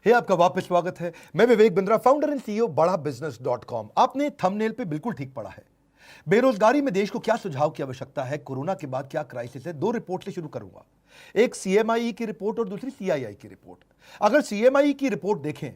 हे आपका वापस स्वागत है। मैं Vivek Bindra, founder and CEO बड़ा बिजनेस .com। आपने थंबनेल पे बिल्कुल ठीक पढ़ा है। बेरोजगारी में देश को क्या सुझाव की आवश्यकता है, कोरोना के बाद क्या क्राइसिस है। दो रिपोर्ट से शुरू करूंगा, एक सीएमआई की रिपोर्ट और दूसरी सीआईआई की रिपोर्ट। अगर सीएमआई की रिपोर्ट देखें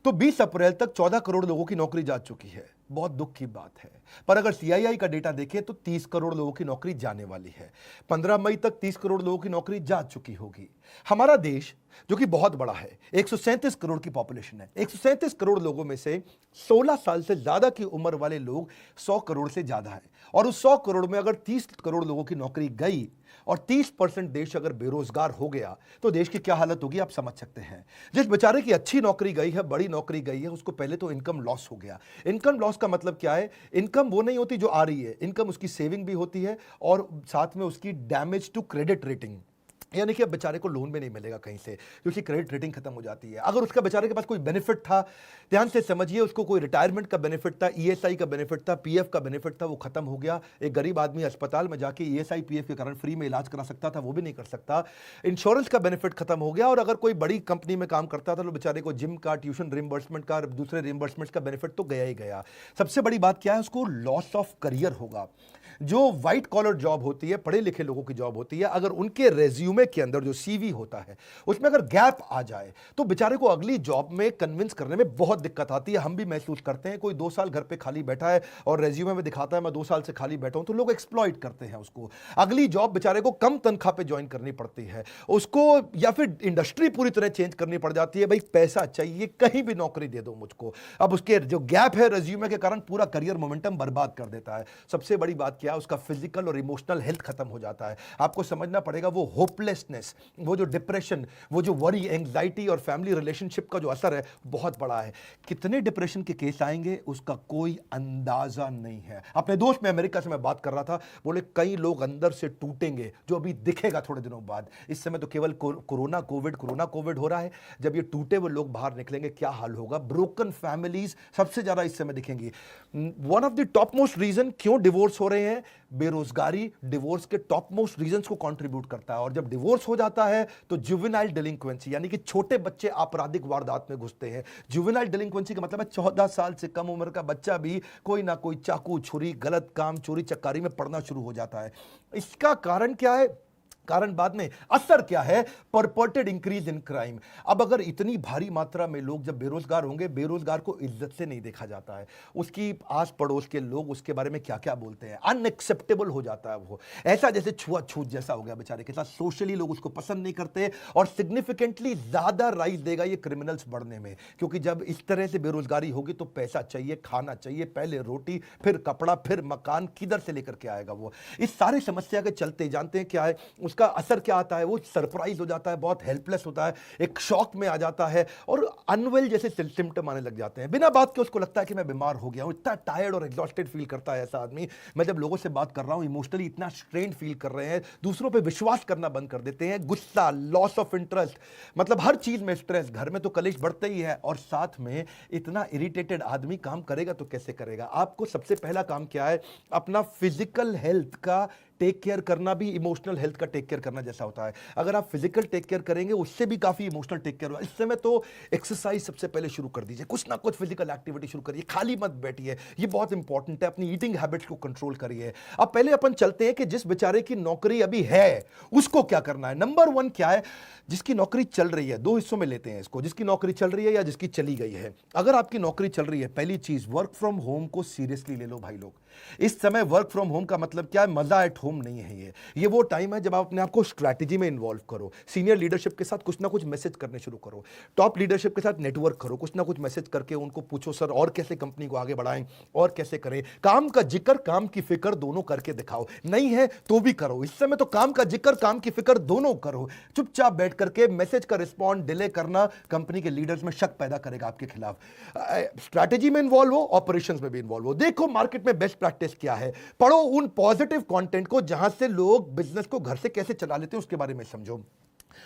तो 20 अप्रैल तक 14 करोड़ लोगों की नौकरी जा चुकी है, बहुत दुख की बात है। पर अगर सीआईआई का डेटा देखें तो 30 करोड़ लोगों की नौकरी जाने वाली है। 15 मई तक 30 करोड़ लोगों की नौकरी जा चुकी होगी। हमारा देश जो कि बहुत बड़ा है, 137 करोड़ की पॉपुलेशन है। 137 करोड़ लोगों में से 16 साल से ज्यादा की उम्र वाले लोग 100 करोड़ से ज्यादा है। और उस 100 करोड़ में अगर 30 करोड़ लोगों की नौकरी गई और 30% देश अगर बेरोजगार हो गया तो देश की क्या हालत होगी आप समझ सकते हैं। जिस बेचारे की अच्छी नौकरी गई है, बड़ी नौकरी गई है, उसको पहले तो इनकम लॉस हो गया। इनकम लॉस का मतलब क्या है? इनकम वो नहीं होती जो आ रही है, इनकम उसकी सेविंग भी होती है और साथ में उसकी डैमेज टू क्रेडिट रेटिंग, यानी कि अब बेचारे को लोन भी नहीं मिलेगा कहीं से क्योंकि क्रेडिट रेटिंग खत्म हो जाती है। अगर उसका बेचारे के पास कोई बेनिफिट था, ध्यान से समझिए, उसको कोई रिटायरमेंट का बेनिफिट था, ईएसआई का बेनिफिट था, पीएफ का बेनिफिट था, वो खत्म हो गया। एक गरीब आदमी अस्पताल में जाके ईएसआई पीएफ के कारण फ्री में इलाज करा सकता था, वो भी नहीं कर सकता। इंश्योरेंस का बेनिफिट खत्म हो गया। और अगर कोई बड़ी कंपनी में काम करता था तो बेचारे को जिम का, ट्यूशन रिम्बर्समेंट का, दूसरे रिम्बर्समेंट का बेनिफिट तो गया ही गया। सबसे बड़ी बात क्या है? उसको लॉस ऑफ करियर होगा। जो व्हाइट कॉलर जॉब होती है, पढ़े लिखे लोगों की जॉब होती है, अगर उनके रेज्यूमे के अंदर जो सीवी होता है उसमें अगर गैप आ जाए तो बेचारे को अगली जॉब में कन्विंस करने में बहुत दिक्कत आती है। हम भी महसूस करते हैं। कोई 2 साल घर पे खाली बैठा है और रेज्यूमे में दिखाता है मैं 2 साल से खाली बैठा हूं, तो लोग एक्सप्लॉइट करते हैं उसको। अगली जॉब बेचारे को कम तनख्वाह पे ज्वाइन करनी पड़ती है उसको, या फिर इंडस्ट्री पूरी तरह चेंज करनी पड़ जाती है। भाई पैसा चाहिए, कहीं भी नौकरी दे दो मुझको। अब उसके जो गैप है रेज्यूमे के कारण पूरा करियर मोमेंटम बर्बाद कर देता है। सबसे बड़ी बात क्या है? उसका फिजिकल और इमोशनल हेल्थ खत्म हो जाता है। आपको समझना पड़ेगा, वो होपलेसनेस, वो जो डिप्रेशन, वो जो वरी, एंग्जाइटी और फैमिली रिलेशनशिप का जो असर है बहुत बड़ा है। कितने डिप्रेशन के केस आएंगे उसका कोई अंदाजा नहीं है। अपने दोस्त में अमेरिका से मैं बात कर रहा था, बोले कई लोग अंदर से टूटेंगे जो अभी दिखेगा थोड़े दिनों बाद। इस समय तो केवल कोरोना कोविड हो रहा है। जब ये टूटे हुए लोग बाहर निकलेंगे क्या हाल होगा? ब्रोकन फैमिलीज सबसे ज्यादा इस समय दिखेंगी। One of the top most reason क्यों डिवोर्स हो रहे हैं, बेरोजगारी डिवोर्स के टॉप मोस्ट रीजंस को कंट्रीब्यूट करता है। और जब डिवोर्स हो जाता है तो जुवेनाइल डिलिंक्वेंसी, यानी कि छोटे बच्चे आपराधिक वारदात में घुसते हैं। जुवेनाइल डिलिंक्वेंसी का मतलब है 14 साल से कम उम्र का बच्चा भी कोई ना कोई चाकू, छुरी, गलत काम, चोरी चकारी में पड़ना शुरू हो जाता है। इसका कारण क्या है? कारण बाद में, असर क्या है? परपर्टेड इंक्रीज इन क्राइम। अब अगर इतनी भारी मात्रा में लोग जब बेरोजगार होंगे, बेरोजगार को इज्जत से नहीं देखा जाता है। उसकी आस पड़ोस के लोग उसके बारे में क्या क्या बोलते हैं, अनएक्सेप्टेबल हो जाता है। वो ऐसा जैसे छुआछूत जैसा हो गया बेचारे के साथ। सोशली लोग उसको पसंद नहीं करते और सिग्निफिकेंटली ज्यादा राइज देगा ये क्रिमिनल्स बढ़ने में। क्योंकि जब इस तरह से बेरोजगारी होगी तो पैसा चाहिए, खाना चाहिए, पहले रोटी, फिर कपड़ा, फिर मकान, किधर से लेकर के आएगा वो? इस सारी समस्या के चलते जानते हैं क्या है उसका असर क्या आता है? वो सरप्राइज हो जाता है, बहुत हेल्पलेस होता है, एक शॉक में आ जाता है और अनवेल जैसे सिम्टम आने लग जाते हैं। बिना बात के उसको लगता है कि मैं बीमार हो गया हूं। इतना टायर्ड और एग्जॉस्टेड फील करता है ऐसा आदमी। मैं जब लोगों से बात कर रहा हूं, इमोशनली इतना स्ट्रेन फील कर रहे हैं, दूसरों पे विश्वास करना बंद कर देते हैं, गुस्सा, लॉस ऑफ इंटरेस्ट, मतलब हर चीज में स्ट्रेस, घर में तो कलेश बढ़ते ही है और साथ में इतना इरिटेटेड आदमी काम करेगा तो कैसे करेगा? आपको सबसे पहला काम क्या है? अपना फिजिकल हेल्थ का टेक केयर करना भी इमोशनल हेल्थ का टेक केयर करना जैसा होता है। अगर आप फिजिकल टेक केयर करेंगे उससे भी काफी इमोशनल टेक केयर होगा। इस समय तो एक्सरसाइज सबसे पहले शुरू कर दीजिए, कुछ ना कुछ फिजिकल एक्टिविटी शुरू करिए, खाली मत बैठिए, ये बहुत इंपॉर्टेंट है। अपनी ईटिंग हैबिट्स को कंट्रोल करिए। अब पहले अपन चलते हैं कि जिस बेचारे की नौकरी अभी है उसको क्या करना है। नंबर 1 क्या है? जिसकी नौकरी चल रही है, 2 हिस्सों में लेते हैं इसको, जिसकी नौकरी चल रही है या जिसकी चली गई है। अगर आपकी नौकरी चल रही है, पहली चीज वर्क फ्रॉम होम को सीरियसली ले लो भाई लोग। इस समय वर्क फ्रॉम होम का मतलब क्या है? मजा एट होम नहीं है। ये वो टाइम है जब आप अपने आप को स्ट्रैटेजी में इन्वॉल्व करो, सीनियर लीडरशिप के साथ कुछ ना कुछ मैसेज करने शुरू करो, टॉप लीडरशिप के साथ नेटवर्क करो, कुछ ना कुछ मैसेज करके उनको पूछो सर और कैसे कंपनी को आगे बढ़ाएं और कैसे करें। काम का जिक्र, काम की फिक्र दोनों करके दिखाओ। नहीं है तो भी करो। इस समय तो काम का जिक्र, काम की फिक्र दोनों करो। चुपचाप बैठ करके मैसेज का रिस्पॉन्ड डिले करना कंपनी के लीडर्स में शक पैदा करेगा आपके खिलाफ। स्ट्रैटेजी में इन्वॉल्व हो, ऑपरेशंस में भी इन्वॉल्व हो। देखो मार्केट में बेस्ट प्रैक्टिस क्या है, पढ़ो उन पॉजिटिव कंटेंट को जहां से लोग बिजनेस को घर से कैसे चला लेते हैं उसके बारे में समझो।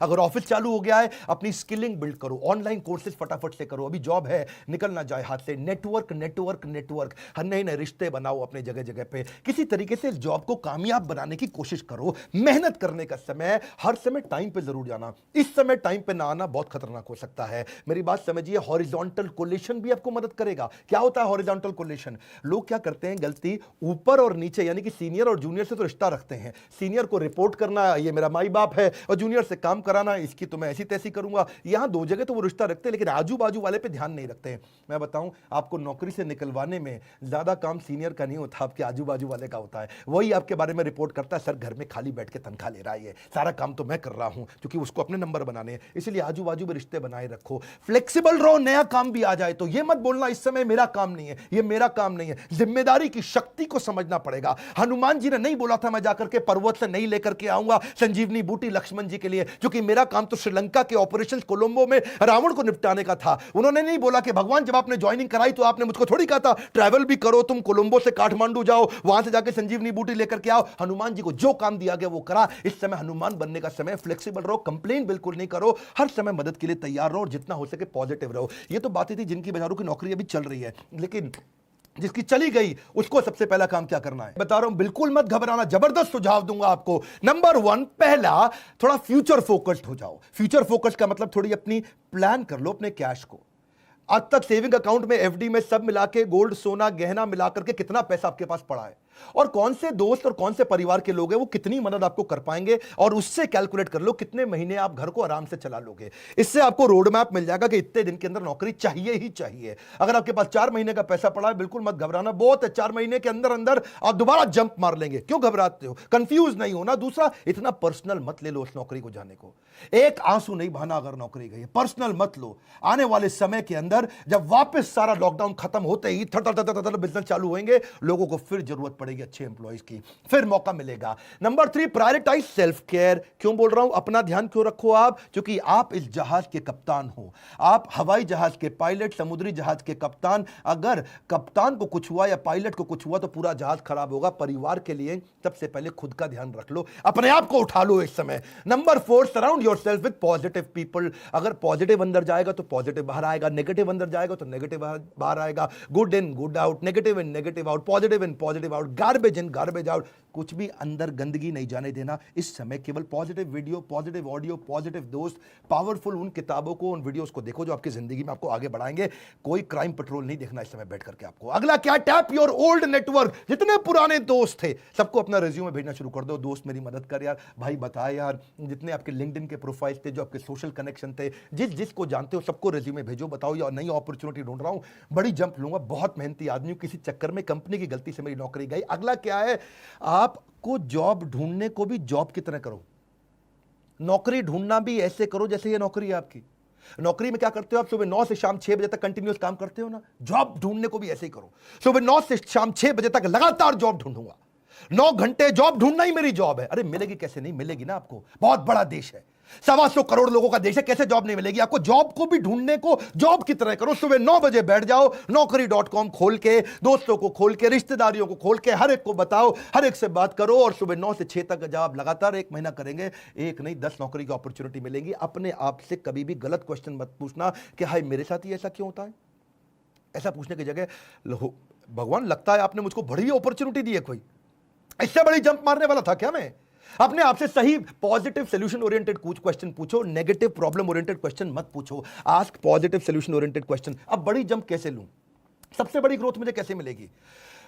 अगर ऑफिस चालू हो गया है, अपनी स्किलिंग बिल्ड करो, ऑनलाइन कोर्सेज फटाफट से करो, अभी जॉब है निकल ना जाए हाथ से। नेटवर्क नेटवर्क नेटवर्क, हर नए नए रिश्ते बनाओ अपने जगह जगह पे, किसी तरीके से इस जॉब को कामयाब बनाने की कोशिश करो। मेहनत करने का समय, हर समय टाइम पे जरूर जाना, इस समय टाइम पे ना आना बहुत खतरनाक हो सकता है। मेरी बात समझिए, हॉरिजॉन्टल कोलेशन भी आपको मदद करेगा। क्या होता है हॉरिजॉन्टल कोलेशन? लोग क्या करते हैं गलती, ऊपर और नीचे यानी कि सीनियर और जूनियर से तो रिश्ता रखते हैं, सीनियर को रिपोर्ट करना, ये मेरा माई बाप है, और जूनियर से काम कराना, इसकी तो मैं ऐसी तैसी करूंगा। यहां दो जगह तो वो रिश्ता रखते हैं, लेकिन आजू बाजू वाले पे ध्यान नहीं रखते हैं। मैं बताऊं, आपको नौकरी से निकलवाने में ज्यादा काम सीनियर का नहीं होता, आपके आजू बाजू वाले का होता है। वही आपके बारे में रिपोर्ट करता है, सर घर में खाली बैठ के तनख्वाह ले रहा है, सारा काम तो मैं कर रहा हूं, क्योंकि उसको अपने नंबर बनाने हैं। इसलिए आजू बाजू में रिश्ते बनाए रखो, फ्लेक्सिबल रहो। नया काम भी आ जाए तो ये मत बोलना इस समय मेरा काम नहीं है, ये मेरा काम नहीं है। जिम्मेदारी की शक्ति को समझना पड़ेगा। हनुमान जी ने नहीं बोला था मैं जाकर के पर्वत से नहीं लेकर के आऊंगा संजीवनी बूटी लक्ष्मण जी के लिए, क्योंकि मेरा काम तो श्रीलंका के ऑपरेशन कोलंबो में रावण को निपटाने का था। उन्होंने नहीं बोला कि भगवान जब आपने ज्वाइनिंग कराई तो आपने मुझको थोड़ी कहा था ट्रैवल भी करो, तुम कोलंबो से काठमांडू जाओ, वहां से जाके संजीवनी बूटी लेकर के आओ। हनुमान जी को जो काम दिया गया वो करा। इस समय हनुमान बनने का समय, फ्लेक्सिबल रहो, कंप्लेन बिल्कुल नहीं करो, हर समय मदद के लिए तैयार रहो और जितना हो सके पॉजिटिव रहो। ये तो बातें थी जिनकी बेचारों की नौकरी अभी चल रही है, लेकिन जिसकी चली गई उसको सबसे पहला काम क्या करना है बता रहा हूं, बिल्कुल मत घबराना, जबरदस्त सुझाव दूंगा आपको। नंबर 1, पहला, थोड़ा फ्यूचर फोकस्ड हो जाओ। फ्यूचर फोकस्ड का मतलब थोड़ी अपनी प्लान कर लो अपने कैश को। आज तक सेविंग अकाउंट में, एफडी में, सब मिला के, गोल्ड सोना गहना मिलाकर के कितना पैसा आपके पास पड़ा है, और कौन से दोस्त और कौन से परिवार के लोग हैं वो कितनी मदद आपको कर पाएंगे, और उससे कैलकुलेट कर लो कितने महीने आप घर को आराम से चला लोगे। इससे आपको रोड मैप मिल जाएगा कि इतने दिन के अंदर नौकरी चाहिए ही चाहिए। अगर आपके पास 4 महीने का पैसा पड़ा है, बिल्कुल मत घबराना, बहुत है, 4 महीने के अंदर अंदर आप दोबारा जंप मार लेंगे। क्यों घबराते हो? कंफ्यूज नहीं होना। दूसरा, इतना पर्सनल मत ले लो उस नौकरी को जाने को, एक आंसू नहीं बहाना अगर नौकरी गई, पर्सनल मत लो। आने वाले समय के अंदर जब वापस सारा लॉकडाउन खत्म होते ही बिजनेस चालू होंगे, लोगों को फिर जरूरत पड़ेगी अच्छे एम्प्लॉइज की, फिर मौका मिलेगा। Number 3, prioritise self care. क्यों बोल रहा हूं अपना ध्यान क्यों रखो आप? क्योंकि आप इस जहाज के कप्तान हो, आप हवाई जहाज के पायलट, समुद्री जहाज के कप्तान। अगर कप्तान को कुछ हुआ या पायलट को कुछ हुआ तो पूरा जहाज खराब होगा। परिवार के लिए सबसे पहले खुद का ध्यान रख लो, अपने आप को उठा लो इस समय। Number 4, surround yourself with positive people. अगर पॉजिटिव अंदर जाएगा तो पॉजिटिव बाहर आएगा, नेगेटिव अंदर जाएगा तो नेगेटिव बाहर आएगा। Good in good out, negative in negative out, positive in positive out, garbage in garbage out. कुछ भी अंदर गंदगी नहीं जाने देना इस समय। केवल positive video, positive audio, positive दोस्त, पावरफुल उन किताबों को, उन वीडियोस को देखो जो आपकी जिंदगी में आपको आगे बढ़ाएंगे। कोई क्राइम पेट्रोल नहीं देखना इस समय बैठ करके आपको। अगला क्या? Tap your old network. जितने पुराने दोस्त थे सबको अपना रिज्यूमे भेजना शुरू कर दो। दोस्त मेरी मदद कर यार, भाई बता यार, जितने आपके लिंक्डइन के प्रोफाइल थे, जो आपके सोशल कनेक्शन थे, जिसको जानते हो सबको रिज्यूमे भेजो, बताओ यार नई अपॉर्चुनिटी ढूंढ रहा हूं, बड़ी जंप लूंगा, बहुत मेहनती आदमी हूं, किसी चक्कर में कंपनी की गलती से मेरी नौकरी गई। अगला क्या है? आपको जॉब ढूंढने को भी जॉब की तरह करो, नौकरी ढूंढना भी ऐसे करो जैसे ये नौकरी है आपकी। नौकरी में क्या करते हो आप? सुबह 9 से शाम 6 बजे तक कंटिन्यूस काम करते हो ना, जॉब ढूंढने को भी ऐसे ही करो। सुबह 9 से शाम 6 बजे तक लगातार जॉब ढूंढूंगा, 9 घंटे जॉब ढूंढना ही मेरी जॉब है। अरे मिलेगी कैसे नहीं मिलेगी ना आपको, बहुत बड़ा देश है, 125 करोड़ लोगों का देश है, कैसे जॉब नहीं मिलेगी आपको? जॉब को भी ढूंढने को जॉब की तरह करो। सुबह 9 बजे बैठ जाओ, naukri.com खोल के, दोस्तों को खोल के, रिश्तेदारियों को खोल के, हर एक को बताओ, हर एक से बात करो, और सुबह 9 से 6 तक जब आप लगातार 1 महीना करेंगे, एक नहीं 10 नौकरी की अपॉर्चुनिटी मिलेगी। अपने आप से कभी भी गलत क्वेश्चन मत पूछना कि हाय मेरे साथ ही ऐसा क्यों होता है। ऐसा पूछने की जगह भगवान लगता है आपने मुझको बड़ी अपॉर्चुनिटी दी है, कोई इससे बड़ी जंप मारने वाला था क्या मैं? अपने आप से सही पॉजिटिव सोल्यूशन ओरिएंटेड कुछ क्वेश्चन पूछो, नेगेटिव प्रॉब्लम ओरिएंटेड क्वेश्चन मत पूछो। Ask positive solution oriented question. अब बड़ी जंप कैसे लूं? सबसे बड़ी ग्रोथ मुझे कैसे मिलेगी?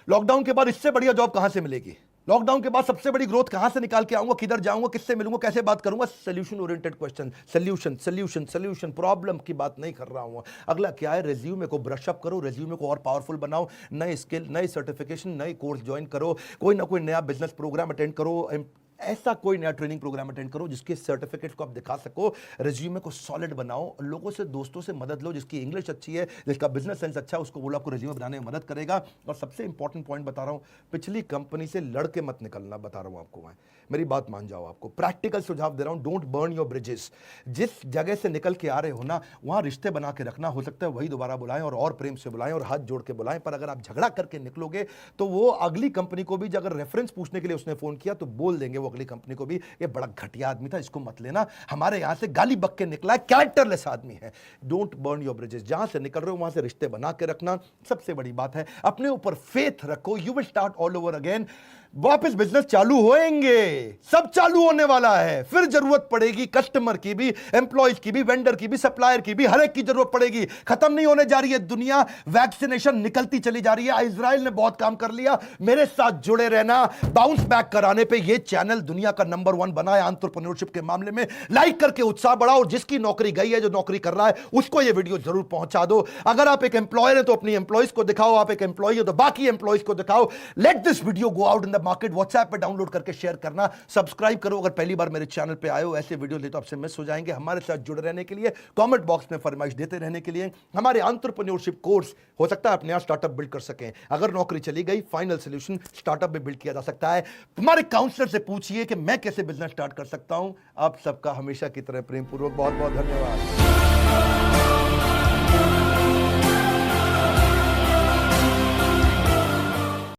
लॉकडाउन के बाद इससे बढ़िया जॉब कहां से मिलेगी? लॉकडाउन के बाद सबसे बड़ी ग्रोथ कहां से निकाल के आऊंगा? किधर जाऊंगा? किससे मिलूंगा? कैसे बात करूंगा? Solution oriented question, solution solution solution, problem की बात नहीं कर रहा हूं। अगला क्या है? रिज्यूमे को ब्रश अप करो, रिज्यूमे को और पावरफुल बनाओ, नए स्किल, नए सर्टिफिकेशन, नए कोर्स ज्वाइन करो, कोई ना कोई नया बिजनेस प्रोग्राम अटेंड करो, ऐसा कोई नया ट्रेनिंग प्रोग्राम अटेंड करो जिसके सर्टिफिकेट को आप दिखा सको। रिज्यूमे को सॉलिड बनाओ, लोगों से, दोस्तों से मदद लो, जिसकी इंग्लिश अच्छी है, जिसका बिजनेस सेंस अच्छा है, उसको बोलो आपको रिज्यूमे बनाने में मदद करेगा। और सबसे इंपॉर्टेंट पॉइंट बता रहा हूं, पिछली कंपनी से लड़के मत निकलना, बता रहा हूं आपको मैं, मेरी बात मान जाओ। आपको प्रैक्टिकल सुझाव दे रहा हूं, डोंट बर्न योर ब्रिजेस। जिस जगह से निकल के आ रहे हो ना, वहां रिश्ते बना के रखना। हो सकता है वही दोबारा बुलाएं और प्रेम से बुलाएं और हाथ जोड़ के बुलाएं, पर अगर आप झगड़ा करके निकलोगे तो वो अगली कंपनी को भी अगर रेफरेंस पूछने के लिए उसने फोन किया तो बोल देंगे वो अगली कंपनी को भी, ये बड़ा घटिया आदमी था, इसको मत लेना, हमारे यहां से गाली बक के निकला है, कैरेक्टरलेस आदमी है। डोंट बर्न योर ब्रिजेस, जहां से निकल रहे हो वहां से रिश्ते बना के रखना सबसे बड़ी बात है। अपने ऊपर फेथ रखो, you will start all over again. वापस बिजनेस चालू होएंगे, सब चालू होने वाला है, फिर जरूरत पड़ेगी कस्टमर की भी, एम्प्लॉयज की भी, वेंडर की भी, सप्लायर की भी, हर एक की जरूरत पड़ेगी। खत्म नहीं होने जा रही है दुनिया, वैक्सीनेशन निकलती चली जा रही है। इजराइल ने बहुत काम कर लिया, मेरे साथ जुड़े रहना। बाउंस बैक कराने पे ये चैनल दुनिया का नंबर 1 बना है एंटरप्रेन्योरशिप के मामले में। लाइक करके उत्साह बढ़ाओ, और जिसकी नौकरी गई है, जो नौकरी कर रहा है, उसको ये वीडियो जरूर पहुंचा दो। अगर आप एक एम्प्लॉयर है तो अपनी एम्प्लॉयज को दिखाओ, आप एक एम्प्लॉय हो तो बाकी एम्प्लॉयज को दिखाओ। Let this video go out in the market. WhatsApp पे डाउनलोड करके शेयर करना, सब्सक्राइब करो अगर पहली बार मेरे चैनल पे आए हो। ऐसे वीडियो ले तो आपसे मिस हो जाएंगे। हमारे साथ जुड़े रहने के लिए, कमेंट बॉक्स में फरमाइश देते रहने के लिए, हमारे एंटरप्रेन्योरशिप कोर्स हो सकता है अपने यहां स्टार्टअप बिल्ड कर सकें। अगर नौकरी चली गई, फाइनल सोल्यूशन स्टार्टअप में बिल्ड किया जा सकता है। हमारे काउंसलर से पूछिए कि मैं कैसे बिजनेस स्टार्ट कर सकता हूं। आप सबका हमेशा की तरह प्रेम पूर्वक बहुत बहुत धन्यवाद।